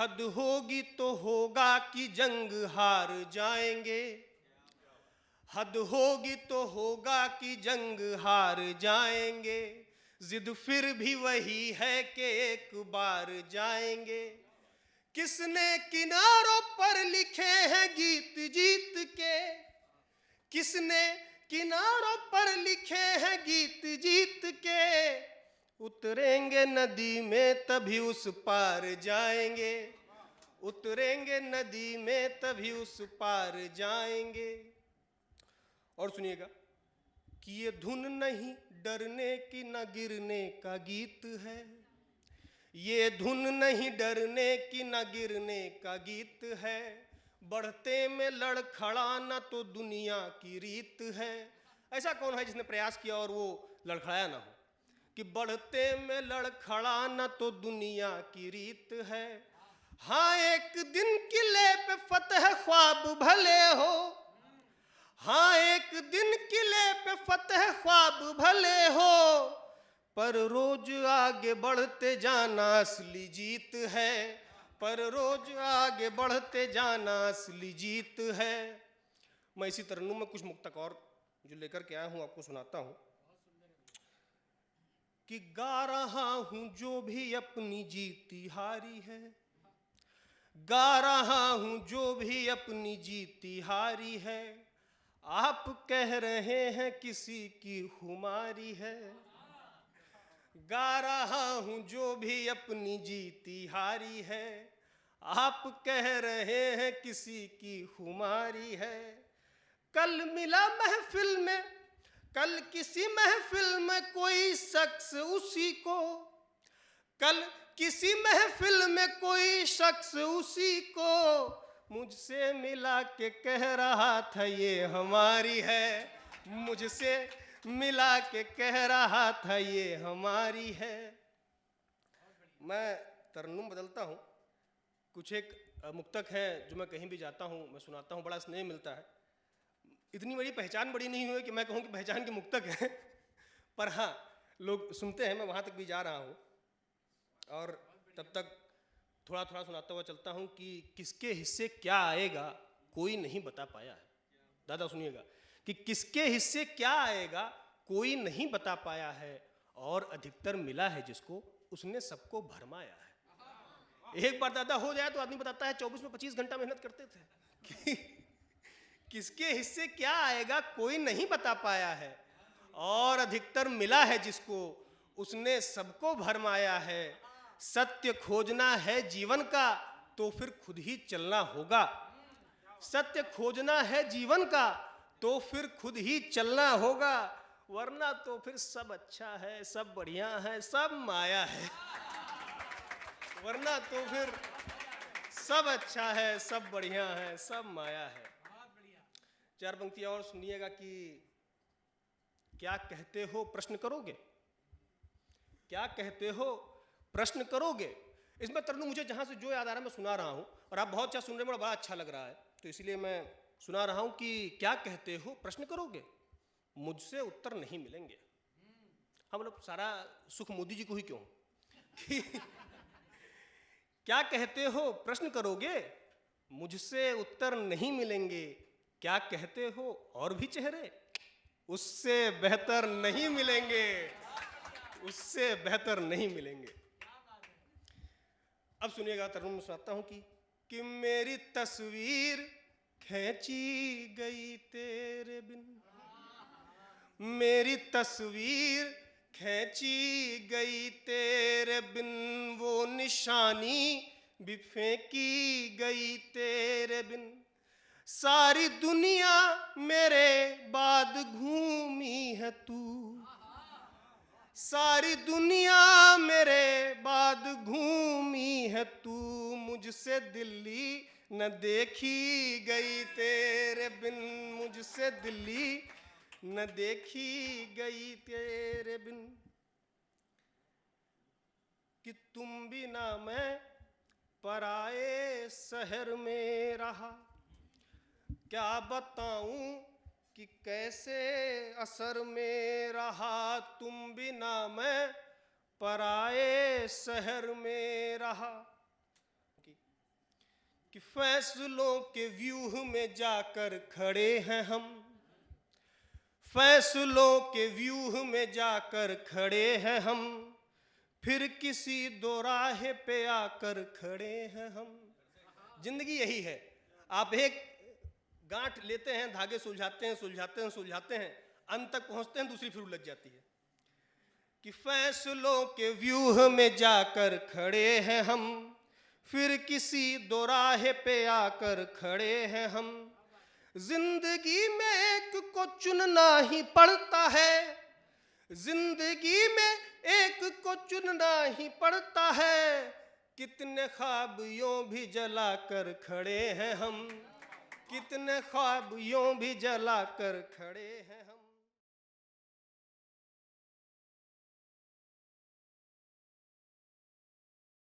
हद होगी तो होगा कि जंग हार जाएंगे, हद होगी तो होगा कि जंग हार जाएंगे, जिद फिर भी वही है कि एक बार जाएंगे। किसने किनारों पर लिखे हैं गीत जीत के, किसने किनारों पर लिखे हैं गीत जीत के, उतरेंगे नदी में तभी उस पार जाएंगे, उतरेंगे नदी में तभी उस पार जाएंगे। और सुनिएगा कि ये धुन नहीं डरने की न गिरने का गीत है, ये धुन नहीं डरने की न गिरने का गीत है, बढ़ते में लड़खड़ाना तो दुनिया की रीत है। ऐसा कौन है जिसने प्रयास किया और वो लड़खड़ाया ना हो, कि बढ़ते में लड़खड़ाना तो दुनिया की रीत है। हाँ एक दिन किले पे फतह ख्वाब भले हो, हाँ एक दिन किले पे फतह ख्वाब भले हो, पर रोज आगे बढ़ते जाना असली जीत है, पर रोज आगे बढ़ते जाना असली जीत है। मैं इसी तरन्नुम में कुछ मुक्तक और जो लेकर के आया हूं आपको सुनाता हूं कि गा रहा हूं जो भी अपनी जीती हारी है, गा रहा हूं जो भी अपनी जीती हारी है, आप कह रहे हैं किसी की खुमारी है। गा रहा हूं जो भी अपनी जीती हारी है, आप कह रहे हैं किसी की खुमारी है। कल मिला महफिल में, कल किसी महफिल में कोई शख्स उसी को, कल किसी महफिल में कोई शख्स उसी को मुझसे मिला के कह रहा था ये हमारी है, मुझसे मिला के कह रहा था ये हमारी है। मैं तरन्नुम बदलता हूँ, कुछ एक मुक्तक है जो मैं कहीं भी जाता हूँ मैं सुनाता हूँ, बड़ा स्नेह मिलता है। इतनी बड़ी पहचान बड़ी नहीं हुई कि मैं कहूँ कि पहचान के मुक्तक है, पर हाँ लोग सुनते हैं, मैं वहाँ तक भी जा रहा हूँ और तब तक थोड़ा थोड़ा सुनाता हुआ चलता हूँ कि किसके हिस्से क्या आएगा कोई नहीं बता पाया है। दादा सुनिएगा कि किसके हिस्से क्या आएगा कोई नहीं बता पाया है, और अधिकतर मिला है जिसको उसने सबको भरमाया है। एक बार दादा हो जाए तो आदमी बताता है 24 में 25 घंटा मेहनत करते थे कि किसके हिस्से क्या आएगा कोई नहीं बता पाया है, और अधिकतर मिला है जिसको उसने सबको भरमाया है। सत्य खोजना है जीवन का तो फिर खुद ही चलना होगा, सत्य खोजना है जीवन का तो फिर खुद ही चलना होगा, वरना तो फिर सब अच्छा है, सब बढ़िया है, सब माया है, वरना तो फिर सब अच्छा है, सब बढ़िया है, सब माया है। चार पंक्तियां और सुनिएगा कि क्या कहते हो प्रश्न करोगे, क्या कहते हो प्रश्न करोगे। इसमें तरन्नुम मुझे जहां से जो याद आ रहा है मैं सुना रहा हूं, और आप बहुत अच्छा सुन रहे हैं, बड़ा अच्छा लग रहा है, तो इसलिए मैं सुना रहा हूं कि क्या कहते हो प्रश्न करोगे, मुझसे उत्तर नहीं मिलेंगे। हम लोग सारा सुख मोदी जी को ही क्यों क्या कहते हो प्रश्न करोगे, मुझसे उत्तर नहीं मिलेंगे, क्या कहते हो और भी चेहरे, उससे बेहतर नहीं मिलेंगे, उससे बेहतर नहीं मिलेंगे। अब सुनिएगा तरन्नुम सुनाता हूं कि मेरी तस्वीर खींची गई तेरे बिन, मेरी तस्वीर खींची गई तेरे बिन, वो निशानी भी फेंकी गई तेरे बिन, सारी दुनिया मेरे बाद घूमी है तू, सारी दुनिया मेरे बाद घूमी है तू, मुझसे दिल्ली न देखी गई तेरे बिन, मुझसे दिल्ली न देखी गई तेरे बिन, कि तुम भी ना मैं पराए शहर में रहा, क्या बताऊं कि कैसे असर में रहा, तुम बिना मैं पराए शहर में रहा। कि फैसलों के व्यूह में जाकर खड़े हैं हम, फैसलों के व्यूह में जाकर खड़े हैं हम, फिर किसी दो राह पे आकर खड़े हैं हम। जिंदगी यही है, आप एक गांठ लेते हैं, धागे सुलझाते हैं सुलझाते हैं सुलझाते हैं, अंत तक पहुंचते हैं, दूसरी फिर उलझ जाती है। कि फैसलों के व्यूह में जाकर खड़े हैं हम, फिर किसी दो राह पे आकर खड़े हैं हम। जिंदगी में एक को चुनना ही पड़ता है, जिंदगी में एक को चुनना ही पड़ता है। कितने ख्वाब यूं भी जला कर खड़े हैं हम, कितने ख्वाब यूं भी जला कर खड़े हैं।